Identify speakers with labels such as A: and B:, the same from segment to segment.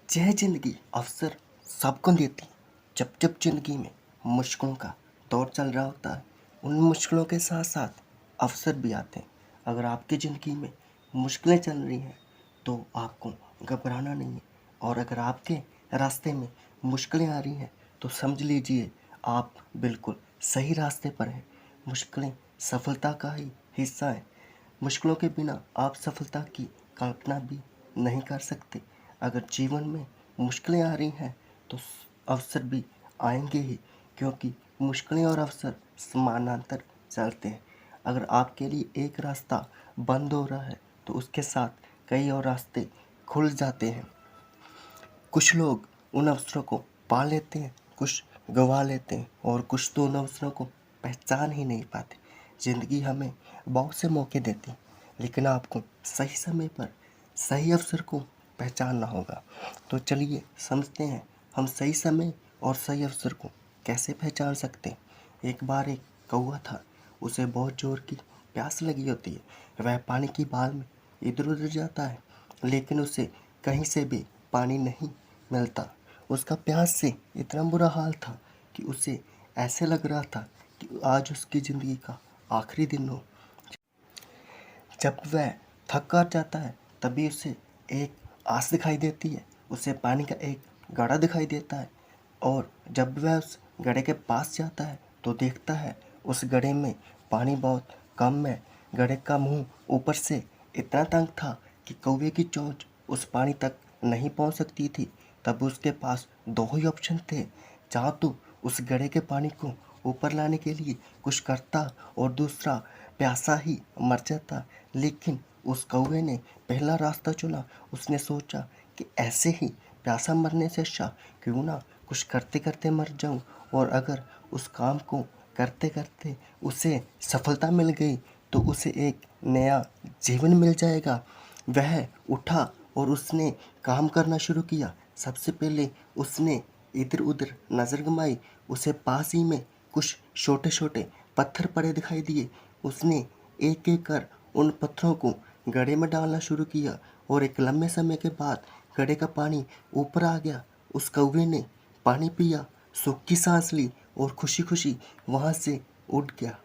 A: यह ज़िंदगी अवसर सबको देती है। जब जब ज़िंदगी में मुश्किलों का दौर चल रहा होता है, उन मुश्किलों के साथ साथ अवसर भी आते हैं। अगर आपकी ज़िंदगी में मुश्किलें चल रही हैं तो आपको घबराना नहीं है, और अगर आपके रास्ते में मुश्किलें आ रही हैं तो समझ लीजिए आप बिल्कुल सही रास्ते पर हैं। मुश्किलें सफलता का ही हिस्सा है। मुश्किलों के बिना आप सफलता की कल्पना भी नहीं कर सकते। अगर जीवन में मुश्किलें आ रही हैं तो अवसर भी आएंगे ही, क्योंकि मुश्किलें और अवसर समानांतर चलते हैं। अगर आपके लिए एक रास्ता बंद हो रहा है तो उसके साथ कई और रास्ते खुल जाते हैं। कुछ लोग उन अवसरों को पा लेते हैं, कुछ गंवा लेते हैं, और कुछ तो उन अवसरों को पहचान ही नहीं पाते। ज़िंदगी हमें बहुत से मौके देती है, लेकिन आपको सही समय पर सही अवसर को पहचानना होगा। तो चलिए समझते हैं हम सही समय और सही अवसर को कैसे पहचान सकते हैं। एक बार एक कौवा था, उसे बहुत ज़ोर की प्यास लगी होती है। वह पानी की भाल में इधर उधर जाता है, लेकिन उसे कहीं से भी पानी नहीं मिलता। उसका प्यास से इतना बुरा हाल था कि उसे ऐसे लग रहा था कि आज उसकी ज़िंदगी का आखिरी दिन हो। जब वह थक कर जाता है तभी उसे एक आस दिखाई देती है। उसे पानी का एक घड़ा दिखाई देता है, और जब वह उस घड़े के पास जाता है तो देखता है उस घड़े में पानी बहुत कम है। घड़े का मुंह ऊपर से इतना तंग था कि कौवे की चोंच उस पानी तक नहीं पहुंच सकती थी। तब उसके पास दो ही ऑप्शन थे, चाहे तो उस घड़े के पानी को ऊपर लाने के लिए कुछ करता और दूसरा प्यासा ही मर जाता। लेकिन उस कौवे ने पहला रास्ता चुना। उसने सोचा कि ऐसे ही प्यासा मरने से अच्छा क्यों ना कुछ करते करते मर जाऊं, और अगर उस काम को करते करते उसे सफलता मिल गई तो उसे एक नया जीवन मिल जाएगा। वह उठा और उसने काम करना शुरू किया। सबसे पहले उसने इधर उधर नज़र घुमाई। उसे पास ही में कुछ छोटे छोटे पत्थर पड़े दिखाई दिए। उसने एक एक कर उन पत्थरों को घड़े में डालना शुरू किया, और एक लंबे समय के बाद घड़े का पानी ऊपर आ गया। उस कौवे ने पानी पिया, सूखी सांस ली और खुशी खुशी वहां से उड़ गया।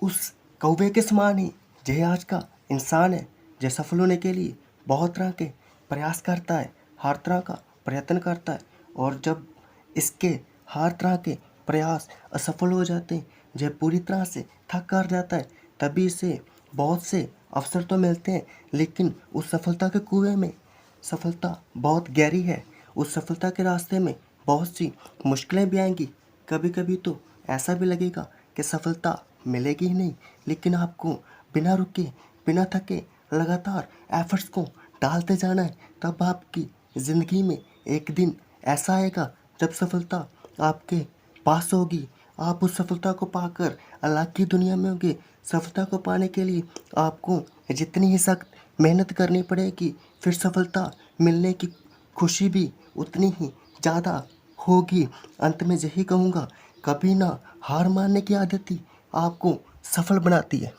A: उस कौवे के समान ही यह आज का इंसान है, जो सफल होने के लिए बहुत तरह के प्रयास करता है, हर तरह का प्रयत्न करता है, और जब इसके हर तरह के प्रयास असफल हो जाते हैं, जब पूरी तरह से थक कर जाता है, तभी इसे बहुत से अवसर तो मिलते हैं, लेकिन उस सफलता के कुएं में सफलता बहुत गहरी है। उस सफलता के रास्ते में बहुत सी मुश्किलें भी आएंगी। कभी कभी तो ऐसा भी लगेगा कि सफलता मिलेगी ही नहीं, लेकिन आपको बिना रुके बिना थके लगातार एफर्ट्स को डालते जाना है। तब आपकी ज़िंदगी में एक दिन ऐसा आएगा जब सफलता आपके पास होगी। आप उस सफलता को पाकर अलग की दुनिया में होंगे। सफलता को पाने के लिए आपको जितनी ही सख्त मेहनत करनी पड़ेगी, फिर सफलता मिलने की खुशी भी उतनी ही ज़्यादा होगी। अंत में यही कहूँगा, कभी ना हार मानने की आदत ही आपको सफल बनाती है।